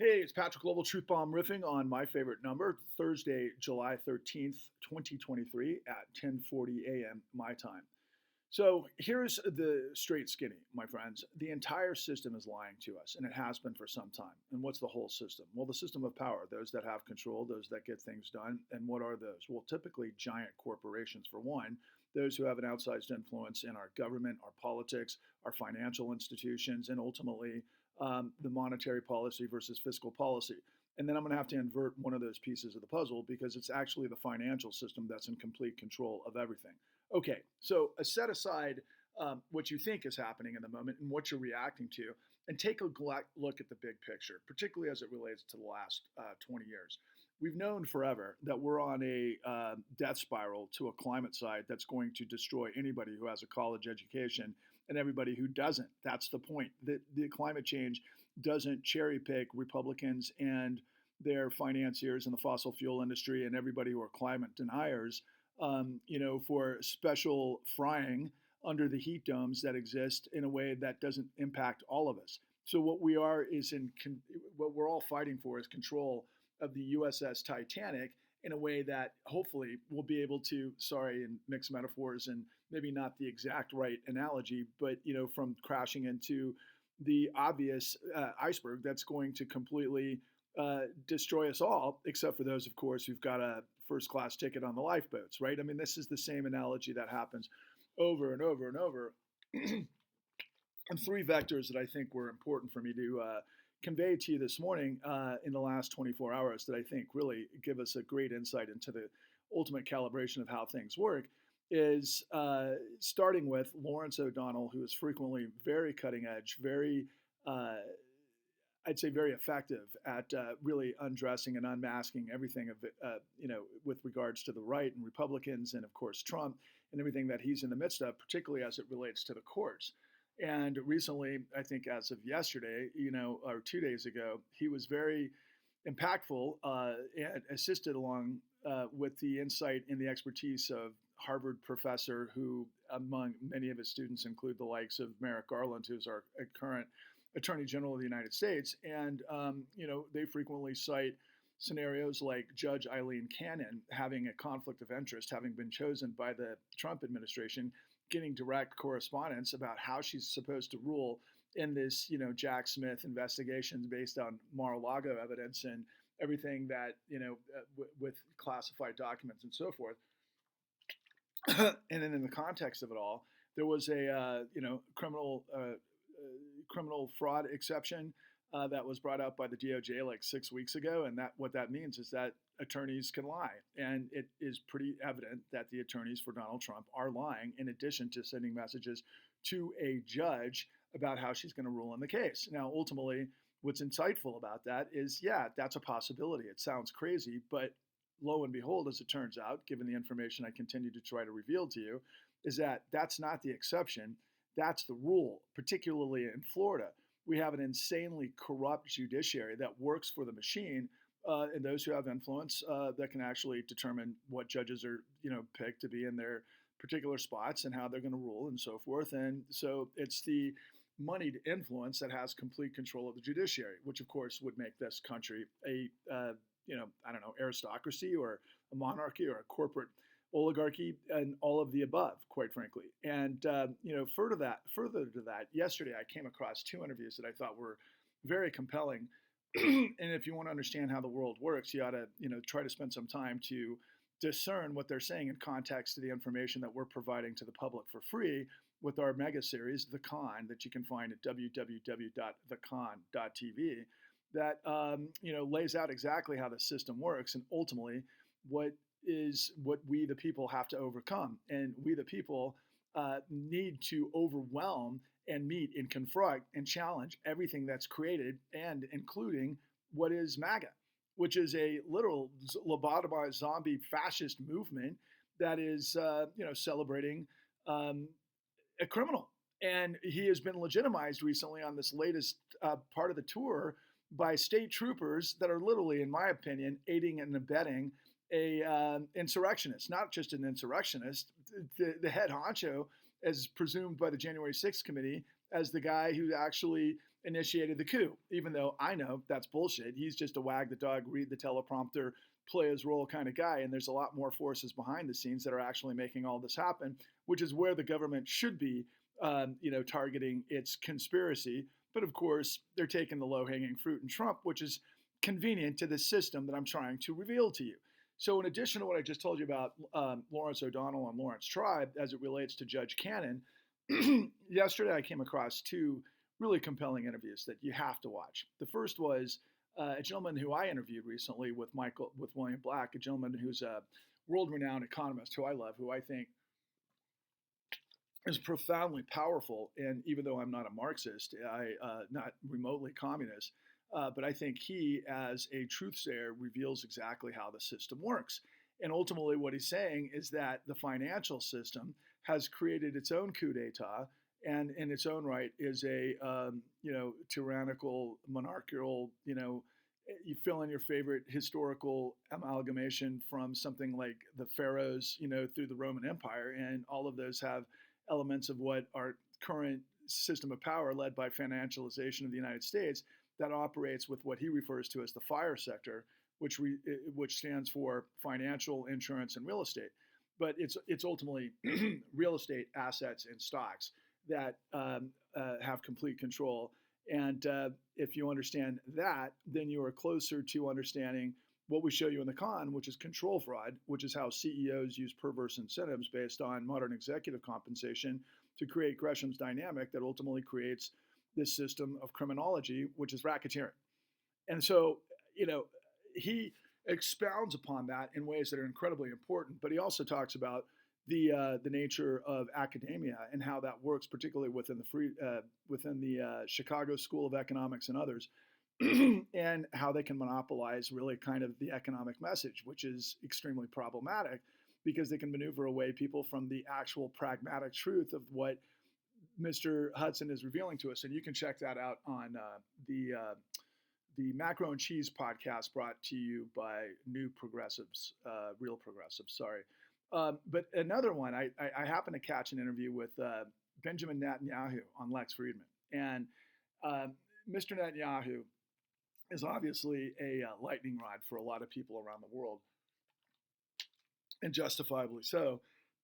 Hey, it's Patrick Global Truth Bomb riffing on my favorite number, Thursday, July 13th, 2023 at 10:40 a.m. my time. So here's the straight skinny, my friends. The entire system is lying to us, and it has been for some time. And what's the whole system? Well, the system of power, those that have control, those that get things done. And what are those? Well, typically giant corporations, for one, those who have an outsized influence in our government, our politics, our financial institutions, and ultimately the monetary policy versus fiscal policy. And then I'm going to have to invert one of those pieces of the puzzle because it's actually the financial system that's in complete control of everything. Okay, so set aside what you think is happening in the moment and what you're reacting to, and take a look at the big picture, particularly as it relates to the last 20 years. We've known forever that we're on a death spiral to a climate side that's going to destroy anybody who has a college education and everybody who doesn't. That's the point. The climate change doesn't cherry pick Republicans and their financiers in the fossil fuel industry and everybody who are climate deniers, for special frying under the heat domes that exist in a way that doesn't impact all of us. So what we are is what we're all fighting for is control of the USS Titanic in a way that hopefully we'll be able to, sorry, and mix metaphors and maybe not the exact right analogy, but from crashing into the obvious iceberg that's going to completely destroy us all, except for those, of course, who've got a first class ticket on the lifeboats, right? I mean, this is the same analogy that happens over and over and over. And three vectors that I think were important for me to convey to you this morning in the last 24 hours that I think really give us a great insight into the ultimate calibration of how things work is starting with Lawrence O'Donnell, who is frequently very cutting edge, very I'd say very effective at really undressing and unmasking everything of it, with regards to the right and Republicans and of course Trump and everything that he's in the midst of, particularly as it relates to the courts. And recently, I think as of yesterday, or 2 days ago, he was very impactful and assisted along with the insight and the expertise of Harvard professor who, among many of his students, include the likes of Merrick Garland, who's our current Attorney General of the United States. And, they frequently cite scenarios like Judge Eileen Cannon having a conflict of interest, having been chosen by the Trump administration, getting direct correspondence about how she's supposed to rule in this, Jack Smith investigations based on Mar-a-Lago evidence and everything that, with classified documents and so forth. And then in the context of it all, there was a, criminal fraud exception that was brought up by the DOJ like 6 weeks ago, and that what that means is that attorneys can lie, and it is pretty evident that the attorneys for Donald Trump are lying. In addition to sending messages to a judge about how she's going to rule in the case. Now, ultimately, what's insightful about that is, yeah, that's a possibility. It sounds crazy, but lo and behold, as it turns out, given the information I continue to try to reveal to you, is that that's not the exception. That's the rule, particularly in Florida. We have an insanely corrupt judiciary that works for the machine, and those who have influence that can actually determine what judges are, picked to be in their particular spots and how they're going to rule and so forth. And so it's the moneyed influence that has complete control of the judiciary, which of course would make this country a, aristocracy or a monarchy or a corporate oligarchy and all of the above, quite frankly. And further to that, yesterday I came across two interviews that I thought were very compelling. And if you want to understand how the world works, you ought to try to spend some time to discern what they're saying in context to the information that we're providing to the public for free with our mega series, The Con, that you can find at www.thecon.tv, that lays out exactly how the system works and ultimately what we the people have to overcome. And we the people need to overwhelm and meet and confront and challenge everything that's created, and including what is MAGA, which is a literal lobotomized zombie fascist movement that is celebrating a criminal. And he has been legitimized recently on this latest part of the tour by state troopers that are literally, in my opinion, aiding and abetting a insurrectionist, not just an insurrectionist, the head honcho, as presumed by the January 6th committee, as the guy who actually initiated the coup, even though I know that's bullshit. He's just a wag the dog, read the teleprompter, play his role kind of guy. And there's a lot more forces behind the scenes that are actually making all this happen, which is where the government should be, targeting its conspiracy. But of course, they're taking the low hanging fruit in Trump, which is convenient to the system that I'm trying to reveal to you. So, in addition to what I just told you about Lawrence O'Donnell and Lawrence Tribe as it relates to Judge Cannon, yesterday I came across two really compelling interviews that you have to watch. The first was a gentleman who I interviewed recently with William Black, a gentleman who's a world-renowned economist who I love, who I think is profoundly powerful. And even though I'm not a Marxist, not remotely communist, but I think he, as a truth sayer, reveals exactly how the system works. And ultimately, what he's saying is that the financial system has created its own coup d'état, and in its own right is a tyrannical, monarchical, you fill in your favorite historical amalgamation from something like the pharaohs, through the Roman Empire, and all of those have elements of what our current system of power, led by financialization of the United States, that operates with what he refers to as the FIRE sector, which stands for financial, insurance, and real estate. But it's ultimately real estate assets and stocks that have complete control. And if you understand that, then you are closer to understanding what we show you in the con, which is control fraud, which is how CEOs use perverse incentives based on modern executive compensation to create Gresham's dynamic that ultimately creates this system of criminology, which is racketeering. And so, he expounds upon that in ways that are incredibly important, but he also talks about the nature of academia and how that works, particularly within the Chicago School of Economics and others, and how they can monopolize really kind of the economic message, which is extremely problematic because they can maneuver away people from the actual pragmatic truth of what Mr. Hudson is revealing to us. And you can check that out on the Macro and Cheese podcast, brought to you by New Progressives, Real Progressives, sorry. But another one, I happened to catch an interview with Benjamin Netanyahu on Lex Friedman. And Mr. Netanyahu is obviously a lightning rod for a lot of people around the world, and justifiably so.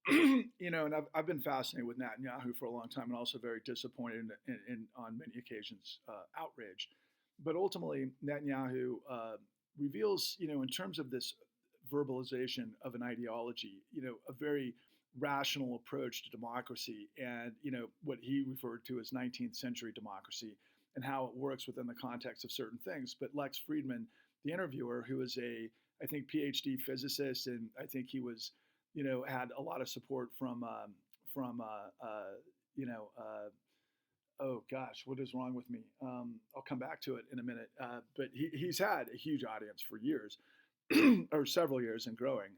And I've been fascinated with Netanyahu for a long time, and also very disappointed in on many occasions, outraged. But ultimately, Netanyahu reveals, in terms of this verbalization of an ideology, a very rational approach to democracy, and what he referred to as 19th century democracy, and how it works within the context of certain things. But Lex Friedman, the interviewer, who is I think, PhD physicist, and I think he was, had a lot of support from oh gosh, what is wrong with me? I'll come back to it in a minute. But he's had a huge audience for years, or several years, and growing,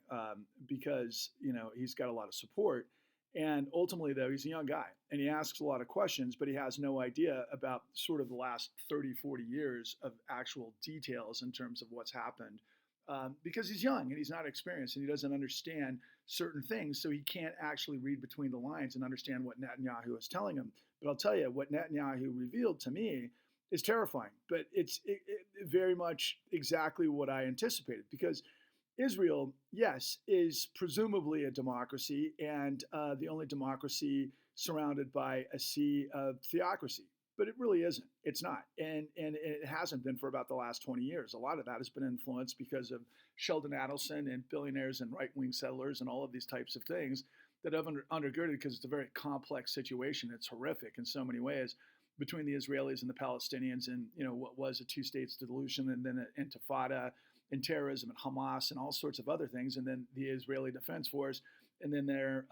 because he's got a lot of support. And ultimately, though, he's a young guy, and he asks a lot of questions, but he has no idea about sort of the last 30, 40 years of actual details in terms of what's happened, because he's young and he's not experienced, and he doesn't understand certain things, so he can't actually read between the lines and understand what Netanyahu is telling him. But I'll tell you, what Netanyahu revealed to me is terrifying, but it's very much exactly what I anticipated, because Israel, yes, is presumably a democracy, and the only democracy surrounded by a sea of theocracy. But it really isn't. It's not. And it hasn't been for about the last 20 years. A lot of that has been influenced because of Sheldon Adelson and billionaires and right-wing settlers and all of these types of things that have undergirded, because it's a very complex situation. It's horrific in so many ways, between the Israelis and the Palestinians, and what was a two-state solution, and then an intifada, and terrorism, and Hamas, and all sorts of other things, and then the Israeli Defense Force, and then their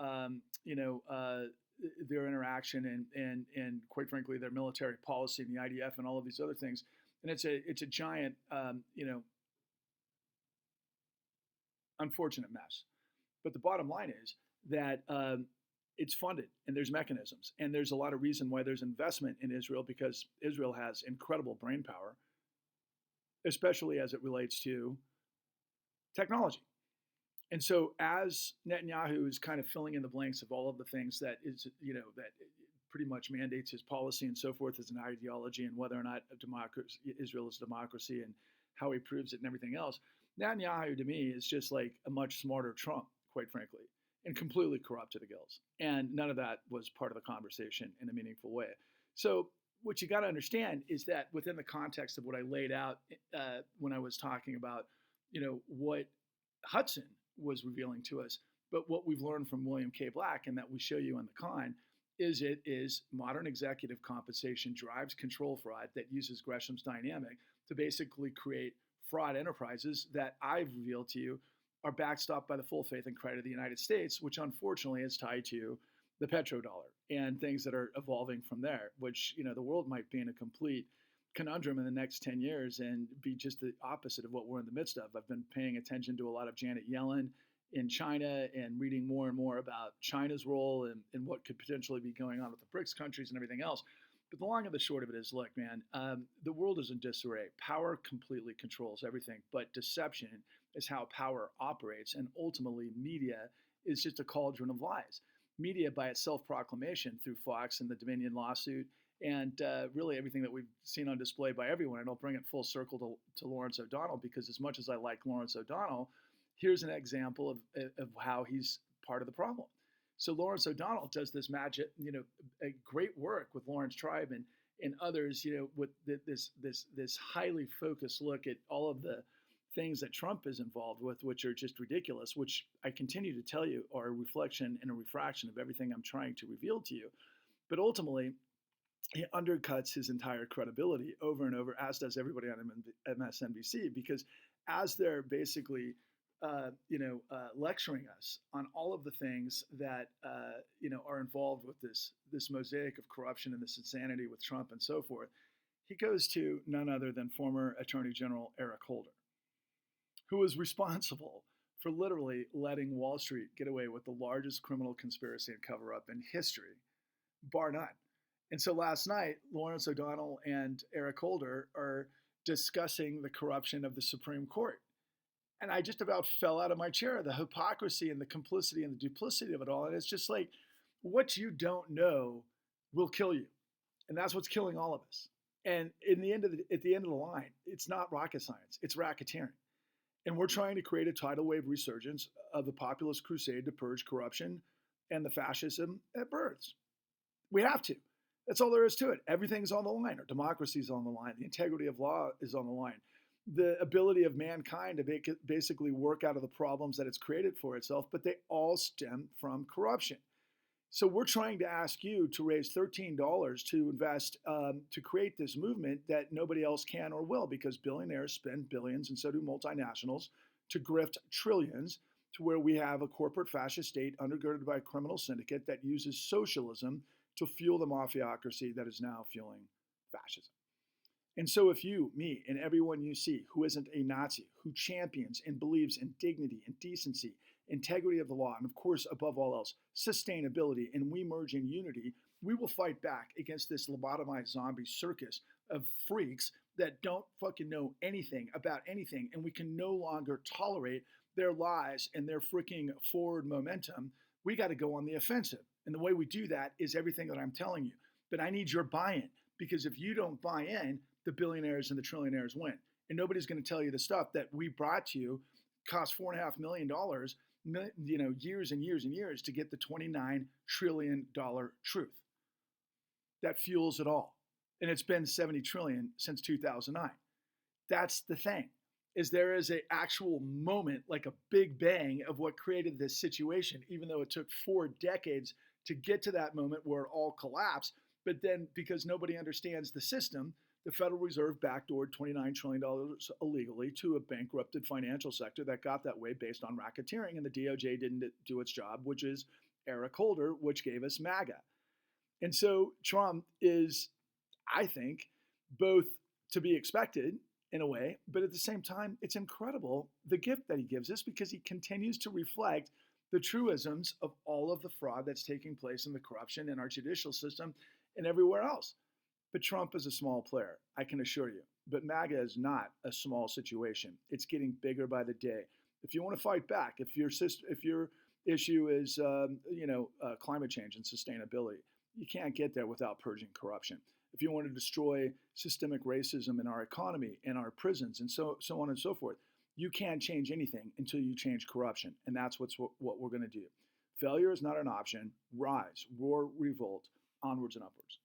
interaction and quite frankly their military policy and the IDF and all of these other things. And it's a giant unfortunate mess. But the bottom line is that it's funded, and there's mechanisms, and there's a lot of reason why there's investment in Israel, because Israel has incredible brain power, especially as it relates to technology. And so, as Netanyahu is kind of filling in the blanks of all of the things that is, that pretty much mandates his policy and so forth as an ideology, and whether or not Israel is a democracy, and how he proves it and everything else. Netanyahu to me is just like a much smarter Trump, quite frankly, and completely corrupt to the gills. And none of that was part of the conversation in a meaningful way. So what you got to understand is that within the context of what I laid out when I was talking about, what Hudson was revealing to us, but what we've learned from William K. Black, and that we show you in the con, is it is modern executive compensation drives control fraud that uses Gresham's dynamic to basically create fraud enterprises that I've revealed to you are backstopped by the full faith and credit of the United States, which unfortunately is tied to the petrodollar and things that are evolving from there, which, the world might be in a complete conundrum in the next 10 years and be just the opposite of what we're in the midst of. I've been paying attention to a lot of Janet Yellen in China and reading more and more about China's role and what could potentially be going on with the BRICS countries and everything else. But the long and the short of it is, look, man, the world is in disarray. Power completely controls everything, but deception is how power operates. And ultimately, media is just a cauldron of lies. Media, by its self-proclamation through Fox and the Dominion lawsuit, and really everything that we've seen on display by everyone, and I'll bring it full circle to Lawrence O'Donnell, because as much as I like Lawrence O'Donnell, here's an example of how he's part of the problem. So Lawrence O'Donnell does this magic, a great work with Lawrence Tribe and others, with this highly focused look at all of the things that Trump is involved with, which are just ridiculous, which I continue to tell you are a reflection and a refraction of everything I'm trying to reveal to you. But ultimately, he undercuts his entire credibility over and over, as does everybody on MSNBC, because as they're basically lecturing us on all of the things that are involved with this mosaic of corruption and this insanity with Trump and so forth, he goes to none other than former Attorney General Eric Holder, who was responsible for literally letting Wall Street get away with the largest criminal conspiracy and cover-up in history, bar none. And so last night, Lawrence O'Donnell and Eric Holder are discussing the corruption of the Supreme Court. And I just about fell out of my chair, the hypocrisy and the complicity and the duplicity of it all. And it's just like, what you don't know will kill you. And that's what's killing all of us. And at the end of the line, it's not rocket science, it's racketeering. And we're trying to create a tidal wave resurgence of the populist crusade to purge corruption and the fascism at births. We have to. That's all there is to it. Everything's on the line. Our democracy is on the line. The integrity of law is on the line. The ability of mankind to basically work out of the problems that it's created for itself, but they all stem from corruption. So we're trying to ask you to raise $13 to invest to create this movement that nobody else can or will, because billionaires spend billions, and so do multinationals, to grift trillions, to where we have a corporate fascist state undergirded by a criminal syndicate that uses socialism to fuel the mafiocracy that is now fueling fascism. And so if you, me, and everyone you see who isn't a Nazi, who champions and believes in dignity and decency, integrity of the law, and of course, above all else, sustainability, and we merge in unity, we will fight back against this lobotomized zombie circus of freaks that don't fucking know anything about anything, and we can no longer tolerate their lies and their freaking forward momentum. We got to go on the offensive. And the way we do that is everything that I'm telling you. But I need your buy-in, because if you don't buy in, the billionaires and the trillionaires win. And nobody's going to tell you the stuff that we brought to you cost $4.5 million, years and years and years to get the $29 trillion truth that fuels it all. And it's been 70 trillion since 2009. That's the thing, is there is an actual moment, like a big bang, of what created this situation, even though it took 4 decades to get to that moment where it all collapsed. But then, because nobody understands the system, the Federal Reserve backdoored $29 trillion illegally to a bankrupted financial sector that got that way based on racketeering, and the DOJ didn't do its job, which is Eric Holder, which gave us MAGA. And so Trump is, I think, both to be expected in a way, but at the same time, it's incredible the gift that he gives us, because he continues to reflect the truisms of all of the fraud that's taking place in the corruption in our judicial system and everywhere else. But Trump is a small player, I can assure you. But MAGA is not a small situation. It's getting bigger by the day. If you want to fight back, if your issue is climate change and sustainability, You can't get there without purging corruption. If you want to destroy systemic racism in our economy, in our prisons, and so on and so forth, you can't change anything until you change corruption. And that's what we're going to do. Failure is not an option. Rise, roar, revolt, onwards and upwards.